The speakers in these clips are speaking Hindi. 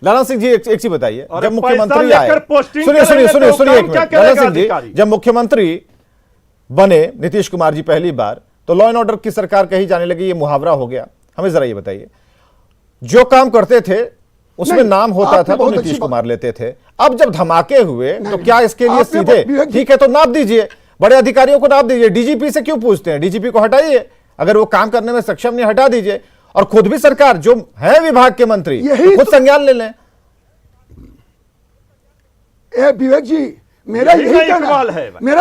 लाला सिंह जी एक चीज बताइए, और जब पैसा मुख्यमंत्री लेकर आए, पोस्टिंग सुनिए सुनिए करेंगे सुनिए तो सुनिए एक काम क्या मिनट, लाला करेगा सिंह जी, अधिकारी? जब मुख्यमंत्री बने नीतीश कुमार जी पहली बार, तो लॉ एंड ऑर्डर की सरकार कही जाने लगी, ये मुहावरा हो गया। हमें जरा ये बताइए, जो काम करते थे उसमें नाम होता था तो नीतीश कुमार लेते थे, अब जब धमाके हुए तो क्या इसके लिए सीधे ठीक है तो नाप दीजिए, बड़े अधिकारियों को नाप दीजिए, डीजीपी से क्यों पूछते हैं? डीजीपी को हटाइए, अगर वो काम करने में सक्षम नहीं हटा दीजिए, और खुद भी सरकार जो है विभाग के मंत्री तो खुद संज्ञान ले लें। विवेक जी, मेरा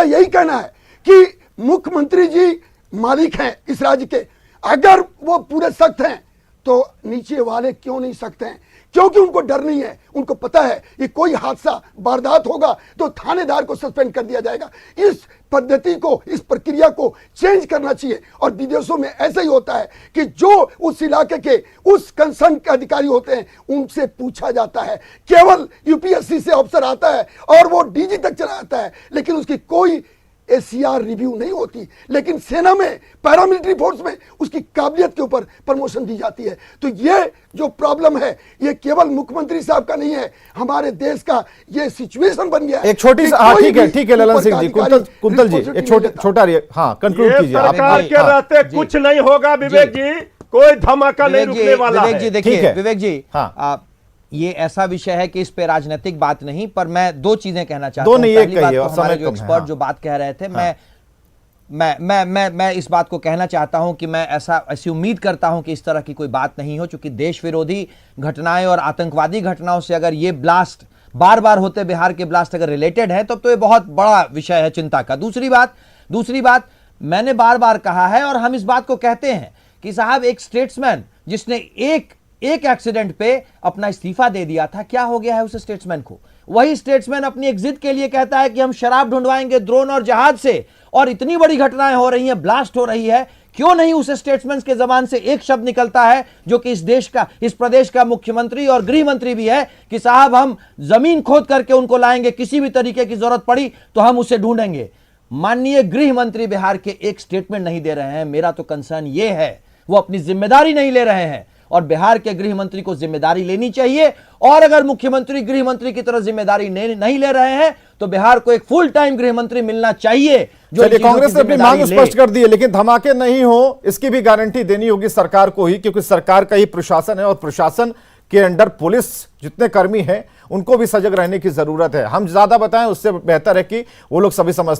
यही कहना है कि मुख्यमंत्री जी मालिक हैं इस राज्य के, अगर वो पूरे सख्त हैं तो नीचे वाले क्यों नहीं सख्त हैं? क्योंकि उनको डर नहीं है, उनको पता है कि कोई हादसा वारदात होगा तो थानेदार को सस्पेंड कर दिया जाएगा। इस पद्धति को, इस प्रक्रिया को चेंज करना चाहिए। और विदेशों में ऐसा ही होता है कि जो उस इलाके के उस कंसर्न के अधिकारी होते हैं उनसे पूछा जाता है, केवल यूपीएससी से अफसर आता है और वो डीजी तक चला जाता है, लेकिन उसकी कोई एसीआर रिव्यू नहीं होती। लेकिन सेना में, पैरामिलिट्री फोर्स में उसकी काबिलियत के ऊपर प्रमोशन दी जाती है। तो ये जो प्रॉब्लम है ये केवल मुख्यमंत्री साहब का नहीं है, हमारे देश का ये सिचुएशन बन गया है। एक छोटी सी ठीक है लाला सिंह जी, कुंतल जी एक छोटा कंक्लूड कीजिए। सरकार के रहते कुछ नहीं होगा विवेक जी, कोई धमाका नहीं रुकने वाला है। विवेक जी देखिए, विवेक जी ये ऐसा विषय है कि इस पे राजनीतिक बात नहीं, पर मैं दो चीजें कहना चाहता हूं। पहली बात तो हमारे जो एक्सपर्ट जो बात कह रहे थे, मैं इस बात को कहना चाहता हूं कि मैं ऐसी उम्मीद करता हूं कि इस तरह की कोई बात नहीं हो, क्योंकि देश विरोधी घटनाएं और आतंकवादी घटनाओं से अगर ये ब्लास्ट बार बार होते, बिहार के ब्लास्ट अगर रिलेटेड है तो ये बहुत बड़ा विषय है चिंता का। दूसरी बात मैंने बार बार कहा है और हम इस बात को कहते हैं कि साहब एक स्टेट्समैन जिसने एक एक्सीडेंट पे अपना इस्तीफा दे दिया था, क्या हो गया है उस स्टेट्समैन को? वही स्टेट्समैन अपनी एग्जिट के लिए कहता है कि हम शराब ढूंढवाएंगे ड्रोन और जहाज से, और इतनी बड़ी घटनाएं हो रही हैं, ब्लास्ट हो रही है, क्यों नहीं उस स्टेट्समैन के जबान से एक शब्द निकलता है जो कि इस देश का, इस प्रदेश का मुख्यमंत्री और गृह मंत्री भी है, कि साहब हम जमीन खोद करके उनको लाएंगे, किसी भी तरीके की जरूरत पड़ी तो हम उसे ढूंढेंगे। माननीय गृह मंत्री बिहार के एक स्टेटमेंट नहीं दे रहे हैं। मेरा तो कंसर्न ये है, वो अपनी जिम्मेदारी नहीं ले रहे हैं, और बिहार के गृह मंत्री को जिम्मेदारी लेनी चाहिए। और अगर मुख्यमंत्री गृह मंत्री की तरह जिम्मेदारी नहीं ले रहे हैं तो बिहार को एक फुल टाइम गृह मंत्री मिलना चाहिए। जो कांग्रेस ने अपनी मांग स्पष्ट कर दी है, लेकिन धमाके नहीं हो इसकी भी गारंटी देनी होगी सरकार को ही, क्योंकि सरकार का ही प्रशासन है और प्रशासन के अंडर पुलिस जितने कर्मी हैं उनको भी सजग रहने की जरूरत है। हम ज्यादा बताएं उससे बेहतर है कि वो लोग सभी समझते हैं।